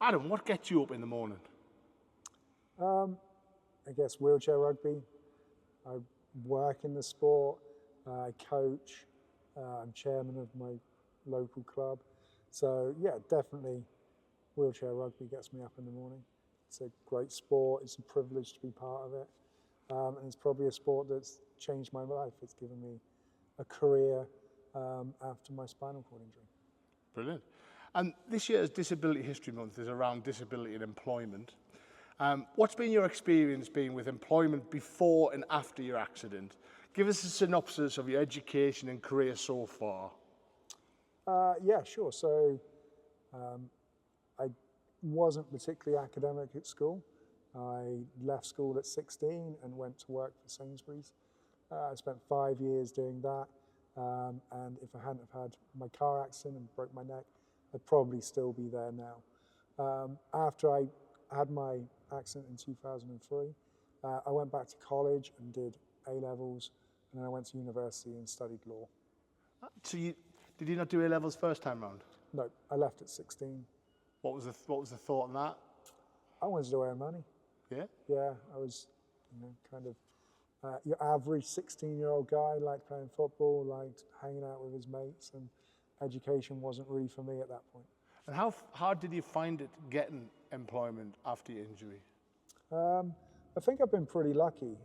Adam, what gets you up in the morning? I guess wheelchair rugby. I work in the sport. I coach. I'm chairman of my local club. So yeah, definitely wheelchair rugby gets me up in the morning. It's a great sport. It's a privilege to be part of it. And it's probably a sport that's changed my life. It's given me a career after my spinal cord injury. Brilliant. And this year's Disability History Month is around disability and employment. What's been your experience being with employment before and after your accident? Give us a synopsis of your education and career so far. Yeah, sure. So I wasn't particularly academic at school. I left school at 16 and went to work for Sainsbury's. I spent 5 years doing that. And if I hadn't have had my car accident and broke my neck, I'd probably still be there now. After I had my accident in 2003, I went back to college and did A-levels, and then I went to university and studied law. So did you not do A-levels first time round? No, I left at 16. What was the thought on that? I wanted to earn money. Yeah? Yeah, I was kind of your average 16-year-old guy, liked playing football, liked hanging out with his mates, and education wasn't really for me at that point. And how hard did you find it getting employment after your injury? I think I've been pretty lucky.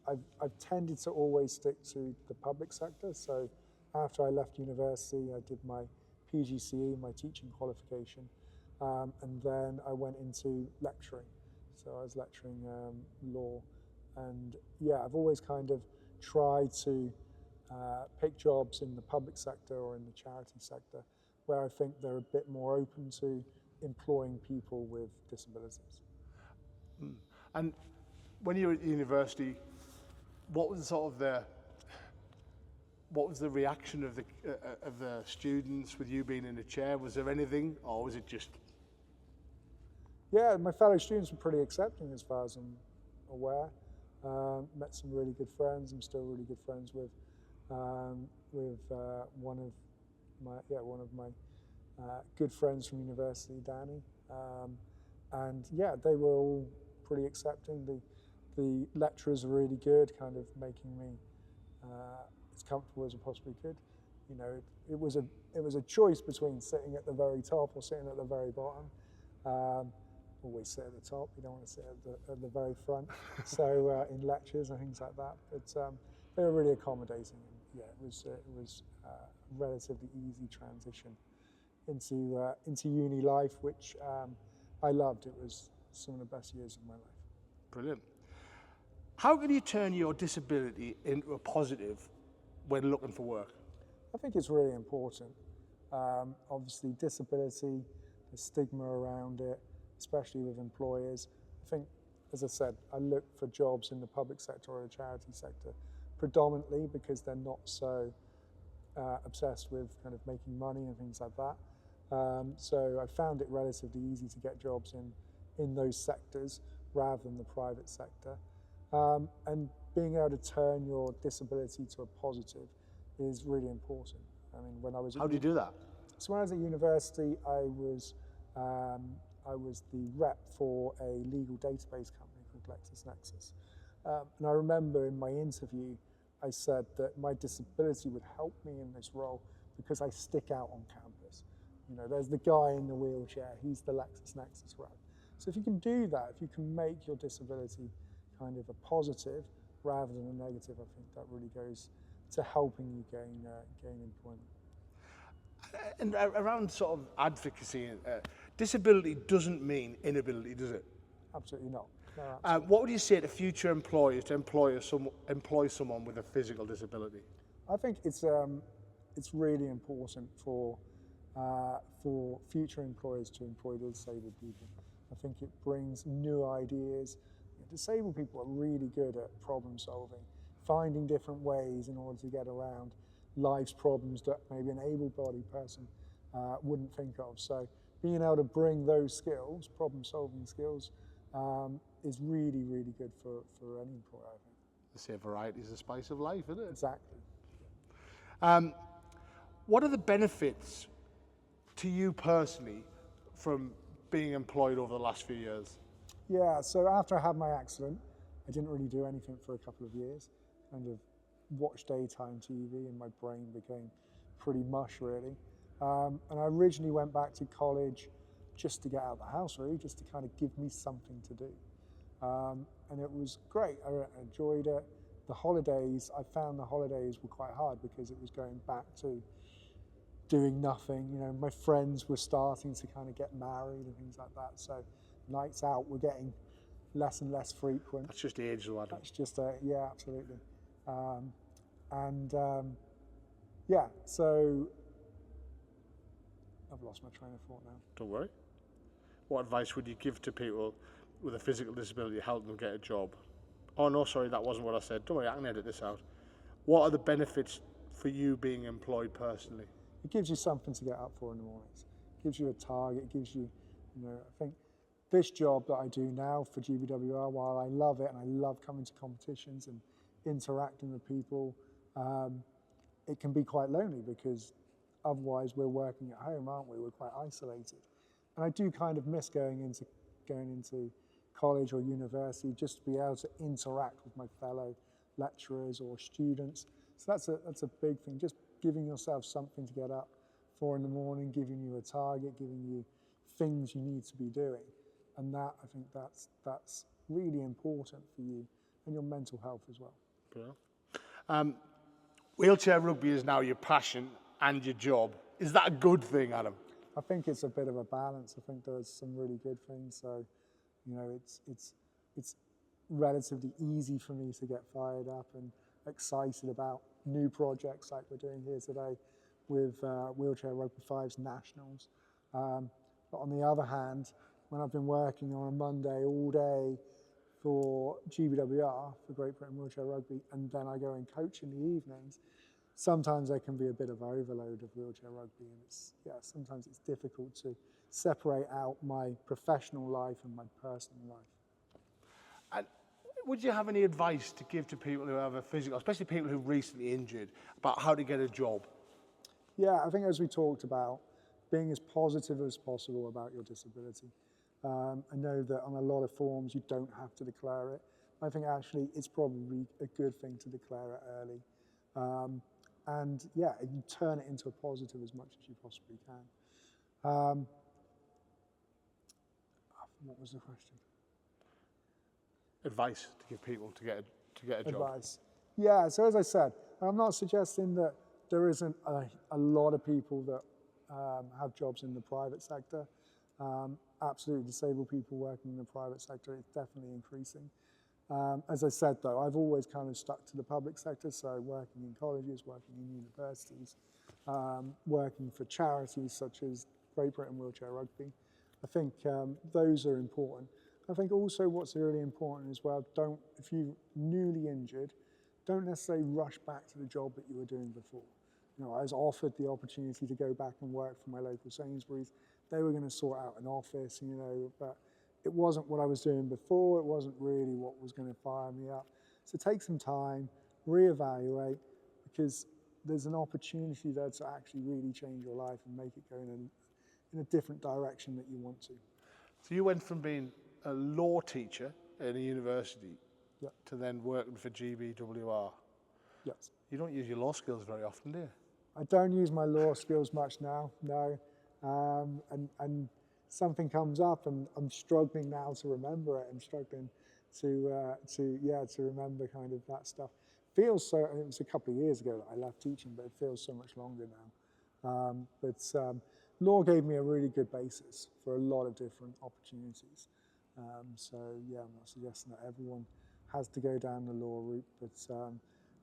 I've tended to always stick to the public sector. So after I left university, I did my PGCE, my teaching qualification, and then I went into lecturing. So I was lecturing law. And yeah, I've always kind of tried to pick jobs in the public sector or in the charity sector where I think they're a bit more open to employing people with disabilities. And when you were at university, what was the reaction of the students with you being in the chair? Was there anything, or was it just? Yeah, my fellow students were pretty accepting as far as I'm aware. Met some really good friends. I'm still really good friends with one of my good friends from university, Danny. And yeah, they were all pretty accepting. The lecturers were really good, kind of making me as comfortable as I possibly could. You know, it was a choice between sitting at the very top or sitting at the very bottom. Always sit at the top. You don't want to sit at the very front. So in lectures and things like that, but they were really accommodating. And yeah, it was a relatively easy transition into uni life, which I loved. It was some of the best years of my life. Brilliant. How can you turn your disability into a positive when looking for work? I think it's really important. Obviously, disability, the stigma around it, especially with employers. I think, as I said, I look for jobs in the public sector or the charity sector predominantly because they're not so obsessed with kind of making money and things like that. So I found it relatively easy to get jobs in those sectors rather than the private sector. And being able to turn your disability to a positive is really important. I mean, when I was How do you do that? So when I was at university, I was the rep for a legal database company called LexisNexis. And I remember in my interview, I said that my disability would help me in this role because I stick out on campus. You know, there's the guy in the wheelchair, he's the LexisNexis rep. So if you can do that, if you can make your disability kind of a positive rather than a negative, I think that really goes to helping you gain employment. And around sort of advocacy, disability doesn't mean inability, does it? Absolutely not. No, absolutely. What would you say to future employers to employ someone with a physical disability? I think it's really important for future employers to employ disabled people. I think it brings new ideas. Disabled people are really good at problem solving, finding different ways in order to get around life's problems that maybe an able-bodied person wouldn't think of. So being able to bring those skills, problem-solving skills, is really, really good for any employer, I think. They say variety is the spice of life, isn't it? Exactly. What are the benefits to you personally from being employed over the last few years? Yeah, so after I had my accident, I didn't really do anything for a couple of years. Kind of watched daytime TV and my brain became pretty mush, really. And I originally went back to college just to get out of the house, really, just to kind of give me something to do. And it was great. I enjoyed it. The holidays, I found the holidays were quite hard because it was going back to doing nothing. You know, my friends were starting to kind of get married and things like that. So nights out were getting less and less frequent. That's just age, though, Adam. That's just yeah, absolutely. Yeah, so I've lost my train of thought now. Don't worry. What advice would you give to people with a physical disability to help them get a job? Oh no, sorry, that wasn't what I said. Don't worry, I can edit this out. What are the benefits for you being employed personally? It gives you something to get up for in the mornings. It gives you a target. It gives you, you know, I think this job that I do now for GBWR, while I love it and I love coming to competitions and interacting with people, it can be quite lonely because otherwise we're working at home, aren't we? We're quite isolated. And I do kind of miss going into college or university just to be able to interact with my fellow lecturers or students. So that's a big thing, just giving yourself something to get up for in the morning, giving you a target, giving you things you need to be doing. And that, I think that's really important for you and your mental health as well. Yeah. Wheelchair rugby is now your passion and your job. Is that a good thing, Adam? I think it's a bit of a balance. I think there's some really good things. So, you know, it's relatively easy for me to get fired up and excited about new projects like we're doing here today with Wheelchair Rugby 5's Nationals. But on the other hand, when I've been working on a Monday all day for GBWR, for Great Britain Wheelchair Rugby, and then I go and coach in the evenings, sometimes there can be a bit of overload of wheelchair rugby, and sometimes it's difficult to separate out my professional life and my personal life. And would you have any advice to give to people who have a physical, especially people who are recently injured, about how to get a job? Yeah, I think as we talked about, being as positive as possible about your disability. I know that on a lot of forms you don't have to declare it. I think actually it's probably a good thing to declare it early. And yeah, you turn it into a positive as much as you possibly can. What was the question? Advice to give people to get a job. Advice. Yeah, so as I said, I'm not suggesting that there isn't a lot of people that have jobs in the private sector. Absolutely, disabled people working in the private sector is definitely increasing. As I said, though, I've always kind of stuck to the public sector, so working in colleges, working in universities, working for charities such as Great Britain Wheelchair Rugby. I think those are important. I think also what's really important as well, if you're newly injured, don't necessarily rush back to the job that you were doing before. You know, I was offered the opportunity to go back and work for my local Sainsbury's. They were going to sort out an office, you know, but it wasn't what I was doing before. It wasn't really what was going to fire me up. So take some time, reevaluate, because there's an opportunity there to actually really change your life and make it go in a different direction that you want to. So you went from being a law teacher in a university Yep. to then working for GBWR. Yes. You don't use your law skills very often, do you? I don't use my law skills much now, no. And something comes up and I'm struggling now to remember it. I'm struggling to remember kind of that stuff. Feels so, and it was a couple of years ago that I left teaching, but it feels so much longer now. Law gave me a really good basis for a lot of different opportunities. So yeah, I'm not suggesting that everyone has to go down the law route, but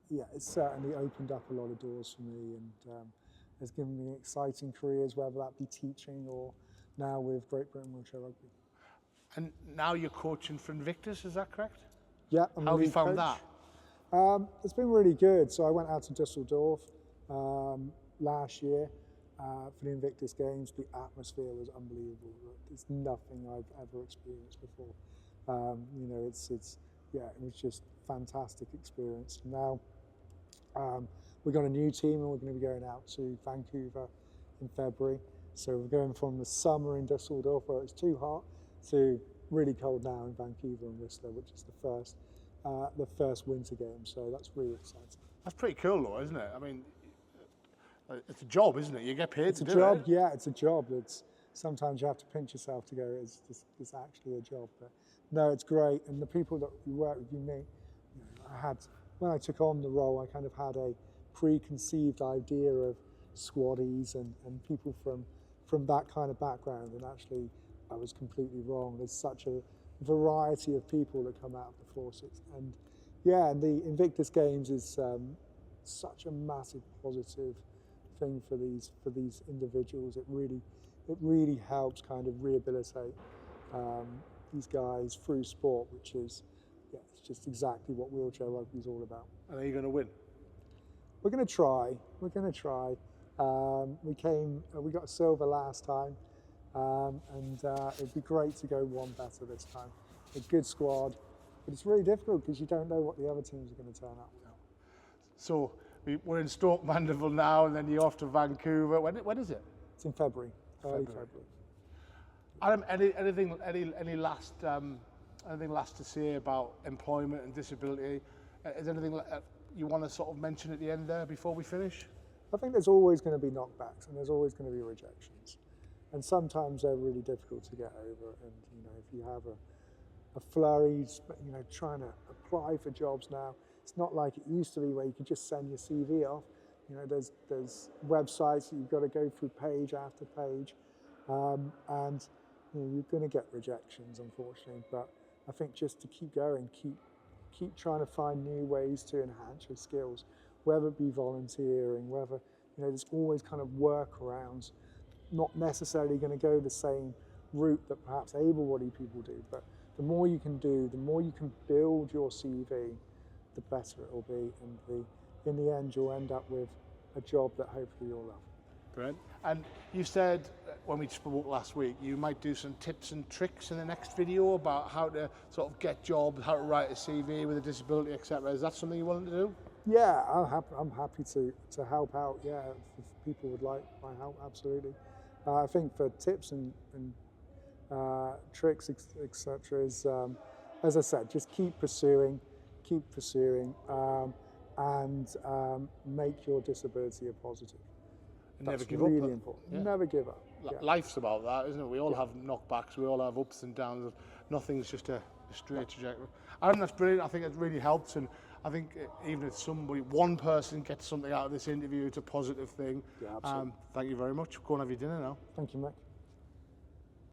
yeah, it's certainly opened up a lot of doors for me and has given me exciting careers, whether that be teaching or now with Great Britain Wheelchair Rugby. And now you're coaching for Invictus, is that correct? Yeah, I'm How have you lead found coach. that? It's been really good. So I went out to Dusseldorf last year for the Invictus Games. The atmosphere was unbelievable. It's nothing I've ever experienced before. You know, it was just fantastic experience. Now we've got a new team and we're going to be going out to Vancouver in February. So we're going from the summer in Dusseldorf where it's too hot to really cold now in Vancouver and Whistler, which is the first winter game. So that's really exciting. That's pretty cool, though, isn't it? I mean, it's a job, isn't it? You get paid to do it. It's a job, yeah. It's a job. It's sometimes you have to pinch yourself to go. It's actually a job, but no, it's great. And the people that you work with, you meet. When I took on the role, I kind of had a preconceived idea of squaddies and people from that kind of background, and actually I was completely wrong. There's such a variety of people that come out of the forces, and yeah, and the Invictus Games is such a massive positive thing for these individuals. It really helps kind of rehabilitate these guys through sport, which is it's just exactly what wheelchair rugby is all about. And are you going to win? We're going to try. We're going to try. We got a silver last time, and it'd be great to go one better this time. A good squad, but it's really difficult because you don't know what the other teams are going to turn up. So we're in Stoke Mandeville now, and then you're off to Vancouver. When is it? It's in February, early February. Adam, any last to say about employment and disability? Is there anything you want to sort of mention at the end there before we finish? I think there's always going to be knockbacks and there's always going to be rejections, and sometimes they're really difficult to get over. And if you have a flurry, trying to apply for jobs now, it's not like it used to be where you could just send your CV off. There's websites that you've got to go through page after page, and you're going to get rejections, unfortunately. But I think just to keep going, keep trying to find new ways to enhance your skills, whether it be volunteering, whether there's always kind of workarounds. Not necessarily going to go the same route that perhaps able-bodied people do, but the more you can do, the more you can build your CV, the better it will be, and in the end you'll end up with a job that hopefully you'll love. Brilliant. And you said when we spoke last week, you might do some tips and tricks in the next video about how to sort of get jobs, how to write a CV with a disability, etc. Is that something you want to do? Yeah, I'm happy to help out. Yeah, if people would like my help, absolutely. I think for tips and tricks, etc., is as I said, just keep pursuing, and make your disability a positive. Never give really up. Important. Yeah. Never give up. Yeah. Life's about that, isn't it? We all have knockbacks, we all have ups and downs. Nothing's just a straight trajectory. I think that's brilliant. I think it really helps, and I think even if one person gets something out of this interview, it's a positive thing. Yeah, absolutely. Thank you very much. Go and have your dinner now. Thank you, Mick.